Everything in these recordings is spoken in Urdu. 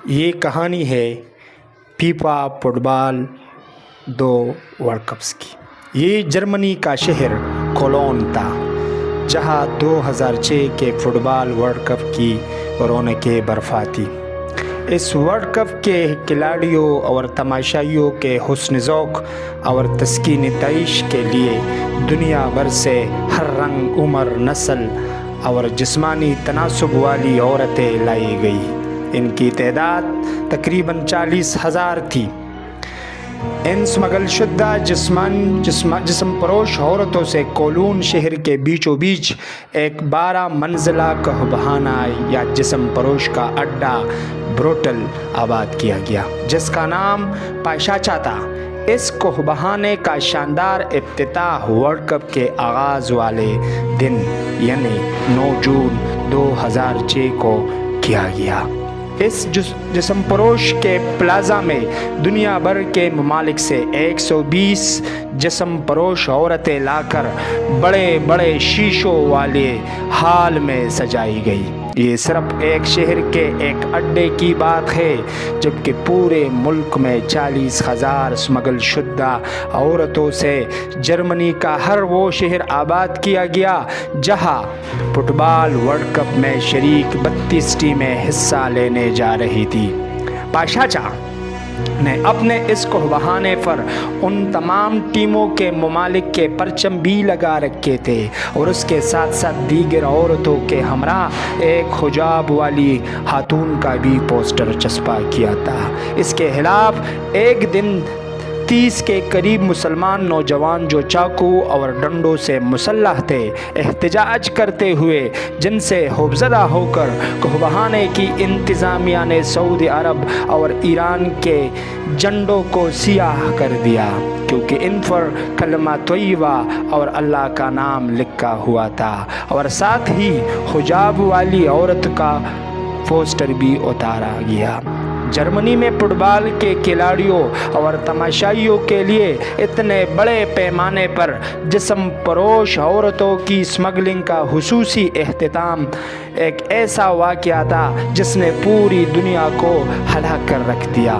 یہ کہانی ہے فیفا فٹ بال 2 ورلڈ کپس کی۔ یہ جرمنی کا شہر کولون تھا جہاں 2006 کے فٹ بال ورلڈ کپ کی رونقیں برپا تھی۔ اس ورلڈ کپ کے کھلاڑیوں اور تماشائیوں کے حسن ذوق اور تسکین تعیش کے لیے دنیا بھر سے ہر رنگ، عمر، نسل اور جسمانی تناسب والی عورتیں لائی گئی۔ ان کی تعداد تقریباً 40,000 تھی۔ ان اسمگل شدہ جسم پروش عورتوں سے کولون شہر کے بیچوں بیچ ایک 12 منزلہ کہبخانہ یا جسم پروش کا اڈا بروٹل آباد کیا گیا، جس کا نام پاشاچا تھا۔ اس کہبخانے کا شاندار افتتاح ورلڈ کپ کے آغاز والے دن یعنی 9 جون 2006 کو کیا گیا۔ اس جسم پروش کے پلازا میں دنیا بھر کے ممالک سے 120 جسم پروش عورتیں لا کر بڑے بڑے شیشوں والے ہال میں سجائی گئی۔ یہ صرف ایک شہر کے ایک اڈے کی بات ہے، جبکہ پورے ملک میں 40,000 اسمگل شدہ عورتوں سے جرمنی کا ہر وہ شہر آباد کیا گیا جہاں فٹ بال ورلڈ کپ میں شریک 32 ٹیمیں حصہ لینے جا رہی تھی۔ پاشاچا نے اپنے اس کہبخانے پر ان تمام ٹیموں کے ممالک کے پرچم بھی لگا رکھے تھے اور اس کے ساتھ ساتھ دیگر عورتوں کے ہمراہ ایک حجاب والی خاتون کا بھی پوسٹر چسپاں کیا تھا۔ اس کے خلاف ایک دن 30 کے قریب مسلمان نوجوان جو چاقو اور ڈنڈوں سے مسلح تھے، احتجاج کرتے ہوئے جن سے خوفزدہ ہو کر کہبخانے کی انتظامیہ نے سعودی عرب اور ایران کے جھنڈوں کو سیاہ کر دیا، کیونکہ ان پر کلمہ طیبہ اور اللہ کا نام لکھا ہوا تھا، اور ساتھ ہی حجاب والی عورت کا پوسٹر بھی اتارا گیا۔ جرمنی میں فٹ بال کے کھلاڑیوں اور تماشائیوں کے لیے اتنے بڑے پیمانے پر جسم پروش عورتوں کی اسمگلنگ کا خصوصی اہتمام ایک ایسا واقعہ تھا جس نے پوری دنیا کو ہلا کر رکھ دیا۔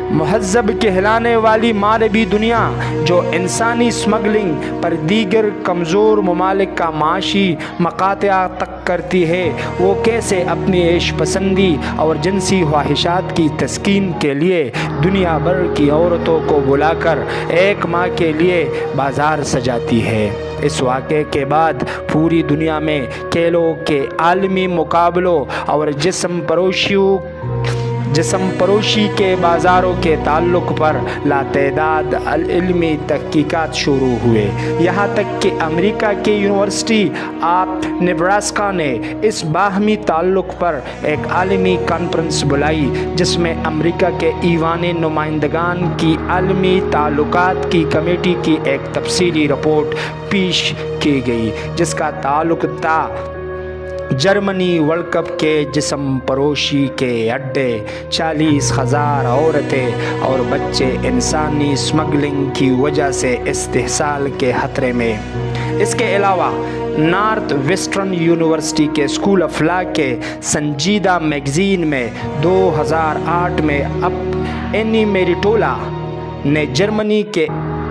مہذب کہلانے والی مغربی دنیا جو انسانی اسمگلنگ پر دیگر کمزور ممالک کا معاشی مقاطع تک کرتی ہے، وہ کیسے اپنی عیش پسندی اور جنسی خواہشات کی تسکین کے لیے دنیا بھر کی عورتوں کو بلا کر ایک ماہ کے لیے بازار سجاتی ہے۔ اس واقعے کے بعد پوری دنیا میں کھیلوں کے عالمی مقابلوں اور جسم پروشی کے بازاروں کے تعلق پر لاتعداد علمی تحقیقات شروع ہوئے، یہاں تک کہ امریکہ کے یونیورسٹی آف نیبراسکا نے اس باہمی تعلق پر ایک عالمی کانفرنس بلائی، جس میں امریکہ کے ایوان نمائندگان کی عالمی تعلقات کی کمیٹی کی ایک تفصیلی رپورٹ پیش کی گئی، جس کا تعلق تھا جرمنی ورلڈ کپ کے جسم پروشی کے اڈے، 40,000 عورتیں اور بچے انسانی اسمگلنگ کی وجہ سے استحصال کے خطرے میں۔ اس کے علاوہ نارتھ ویسٹرن یونیورسٹی کے اسکول آف لا کے سنجیدہ میگزین میں 2008 میں اینی میریٹولا نے جرمنی کے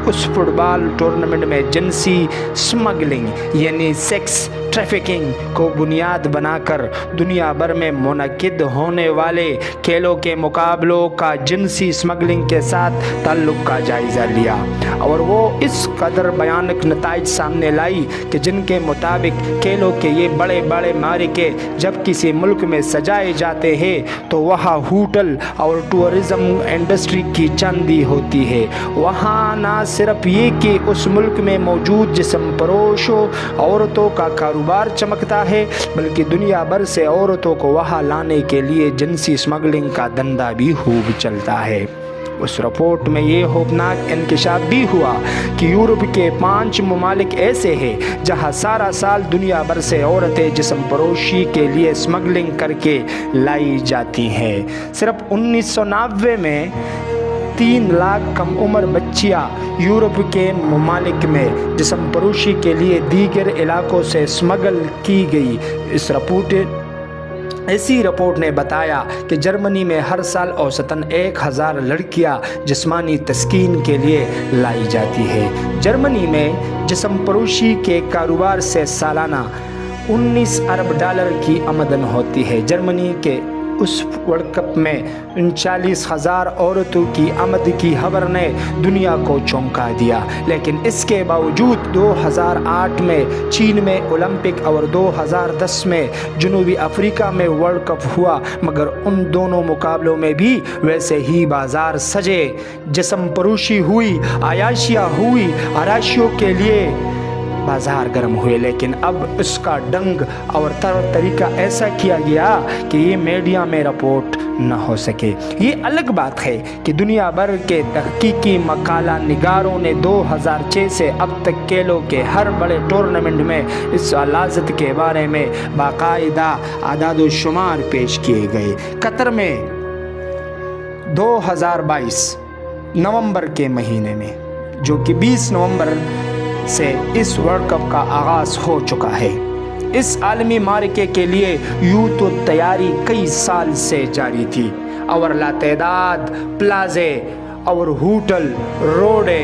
اس فٹ بال ٹورنامنٹ میں جنسی اسمگلنگ یعنی سیکس ٹریفکنگ کو بنیاد بنا کر دنیا بھر میں منعقد ہونے والے کھیلوں کے مقابلوں کا جنسی اسمگلنگ کے ساتھ تعلق کا جائزہ لیا، اور وہ اس قدر بھیانک نتائج سامنے لائی کہ جن کے مطابق کھیلوں کے یہ بڑے بڑے معرکے جب کسی ملک میں سجائے جاتے ہیں تو وہاں ہوٹل اور ٹورزم انڈسٹری کی چاندی ہوتی ہے۔ وہاں نہ صرف یہ کہ اس ملک میں موجود جسم پروشوں عورتوں کا کاروبار چمکتا ہے، بلکہ دنیا بھر سے عورتوں کو وہاں لانے کے لیے جنسی اسمگلنگ کا دھندا بھی خوب چلتا ہے۔ اس رپورٹ میں یہ خوفناک انکشاف بھی ہوا کہ یورپ کے 5 ممالک ایسے ہیں جہاں سارا سال دنیا بھر سے عورتیں جسم پروشی کے لیے اسمگلنگ کر کے لائی جاتی ہیں۔ صرف 1990 میں 3 لاکھ کم عمر بچیاں یورپ کے ممالک میں جسم پروشی کے لیے دیگر علاقوں سے اسمگل کی گئی۔ اس رپورٹ ایسی رپورٹ نے بتایا کہ جرمنی میں ہر سال اوسطاً 1000 لڑکیاں جسمانی تسکین کے لیے لائی جاتی ہے۔ جرمنی میں جسم پروشی کے کاروبار سے سالانہ 19 ارب ڈالر کی آمدن ہوتی ہے۔ جرمنی کے اس ورلڈ کپ میں 39,000 عورتوں کی آمد کی خبر نے دنیا کو چونکا دیا، لیکن اس کے باوجود 2008 میں چین میں اولمپک اور 2010 میں جنوبی افریقہ میں ورلڈ کپ ہوا، مگر ان دونوں مقابلوں میں بھی ویسے ہی بازار سجے، جسم پروشی ہوئی، عیاشیاں ہوئی، عراشیوں کے لیے بازار گرم ہوئے، لیکن اب اس کا ڈنگ اور طریقہ ایسا کیا گیا کہ یہ میڈیا میں رپورٹ نہ ہو سکے۔ یہ الگ بات ہے کہ دنیا بھر کے تحقیقی مقالہ نگاروں نے 2006 سے اب تک کھیلوں کے ہر بڑے ٹورنامنٹ میں اس علازت کے بارے میں باقاعدہ اعداد و شمار پیش کیے گئے۔ قطر میں 2022 نومبر کے مہینے میں، جو کہ 20 نومبر سے اس ورلڈ کپ کا آغاز ہو چکا ہے، اس عالمی معرکے کے لیے یوں تو تیاری کئی سال سے جاری تھی اور لاتعداد پلازے اور ہوٹل، روڈے،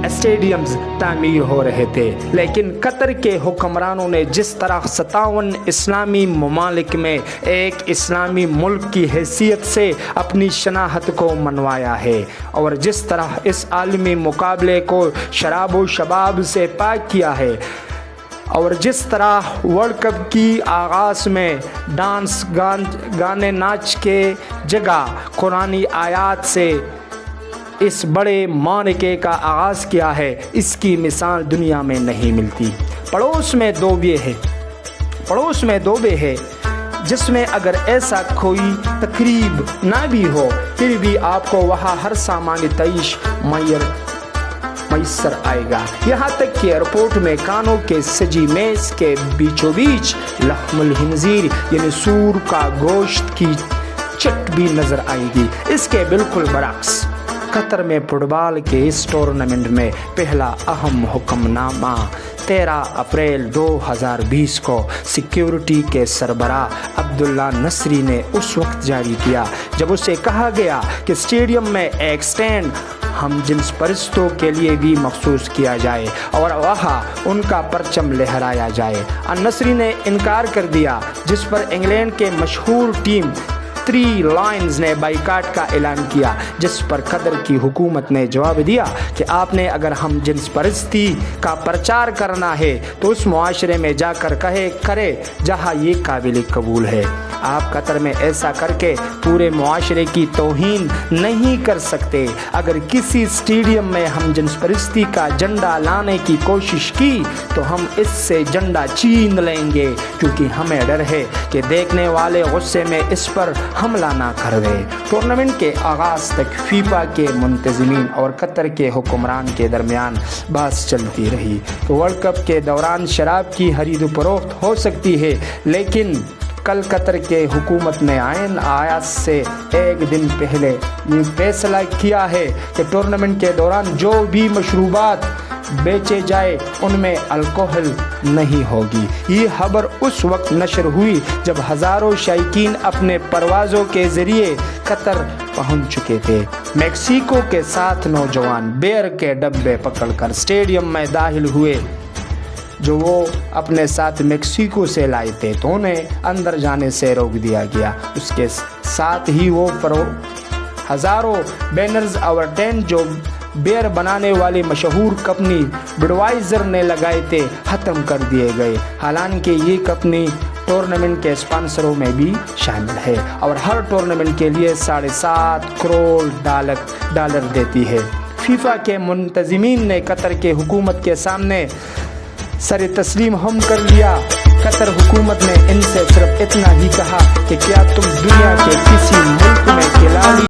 اسٹیڈیمز تعمیر ہو رہے تھے، لیکن قطر کے حکمرانوں نے جس طرح 57 اسلامی ممالک میں ایک اسلامی ملک کی حیثیت سے اپنی شناخت کو منوایا ہے، اور جس طرح اس عالمی مقابلے کو شراب و شباب سے پاک کیا ہے، اور جس طرح ورلڈ کپ کی آغاز میں ڈانس، گانے، ناچ کے جگہ قرآنی آیات سے اس بڑے معرکے کا آغاز کیا ہے، اس کی مثال دنیا میں نہیں ملتی۔ پڑوس میں دوبے ہے جس میں اگر ایسا کوئی تقریب نہ بھی ہو، پھر بھی آپ کو وہاں ہر سامان تعیش میسر آئے گا، یہاں تک کہ ایئرپورٹ میں کانوں کے سجی میز کے بیچوں بیچ لحم الخنزیر یعنی سور کا گوشت کی چٹ بھی نظر آئے گی۔ اس کے بالکل برعکس قطر میں فٹ بال کے اس ٹورنامنٹ میں پہلا اہم حکم نامہ 13 اپریل 2020 کو سیکیورٹی کے سربراہ عبداللہ نصری نے اس وقت جاری کیا جب اسے کہا گیا کہ اسٹیڈیم میں ایک سٹینڈ ہم جنس پرستوں کے لیے بھی مخصوص کیا جائے اور وہاں ان کا پرچم لہرایا جائے۔ النصری نے انکار کر دیا، جس پر انگلینڈ کے مشہور ٹیم 3 لائنز نے بائیکاٹ کا اعلان کیا، جس پر قطر کی حکومت نے جواب دیا کہ آپ نے اگر ہم جنس پرستی کا پرچار کرنا ہے تو اس معاشرے میں جا کر کرے جہاں یہ قابل قبول ہے۔ آپ قطر میں ایسا کر کے پورے معاشرے کی توہین نہیں کر سکتے۔ اگر کسی اسٹیڈیم میں ہم جنس پرستی کا جھنڈا لانے کی کوشش کی تو ہم اس سے جھنڈا چھین لیں گے، کیونکہ ہمیں ڈر ہے کہ دیکھنے والے غصے میں اس پر حملہ نہ کر دے۔ ٹورنامنٹ کے آغاز تک فیفا کے منتظمین اور قطر کے حکمران کے درمیان بحث چلتی رہی کہ ورلڈ کپ کے دوران شراب کی خرید و فروخت ہو سکتی ہے، لیکن کل قطر کے حکومت نے عین آیات سے ایک دن پہلے یہ فیصلہ کیا ہے کہ ٹورنامنٹ کے دوران جو بھی مشروبات بیچے جائے ان میں الکوہل نہیں ہوگی۔ یہ خبر اس وقت نشر ہوئی جب ہزاروں شائقین اپنے پروازوں کے ذریعے قطر پہنچ چکے تھے۔ میکسیکو کے 7 نوجوان بیئر کے ڈبے پکڑ کر اسٹیڈیم میں داخل ہوئے جو وہ اپنے ساتھ میکسیکو سے لائے تھے، تو انہیں اندر جانے سے روک دیا گیا۔ اس کے ساتھ ہی وہ ہزاروں بینرز اور ٹینٹ جو بیئر بنانے والی مشہور کمپنی بڈوائزر نے لگائے تھے ختم کر دیے گئے، حالانکہ یہ کمپنی ٹورنامنٹ کے اسپانسروں میں بھی شامل ہے اور ہر ٹورنامنٹ کے لیے 7.5 کروڑ ڈالر دیتی ہے۔ فیفا کے منتظمین نے قطر کے حکومت کے سامنے سر تسلیم ہم کر لیا۔ قطر حکومت نے ان سے صرف اتنا ہی کہا کہ کیا تم دنیا کے کسی ملک میں کھلاڑی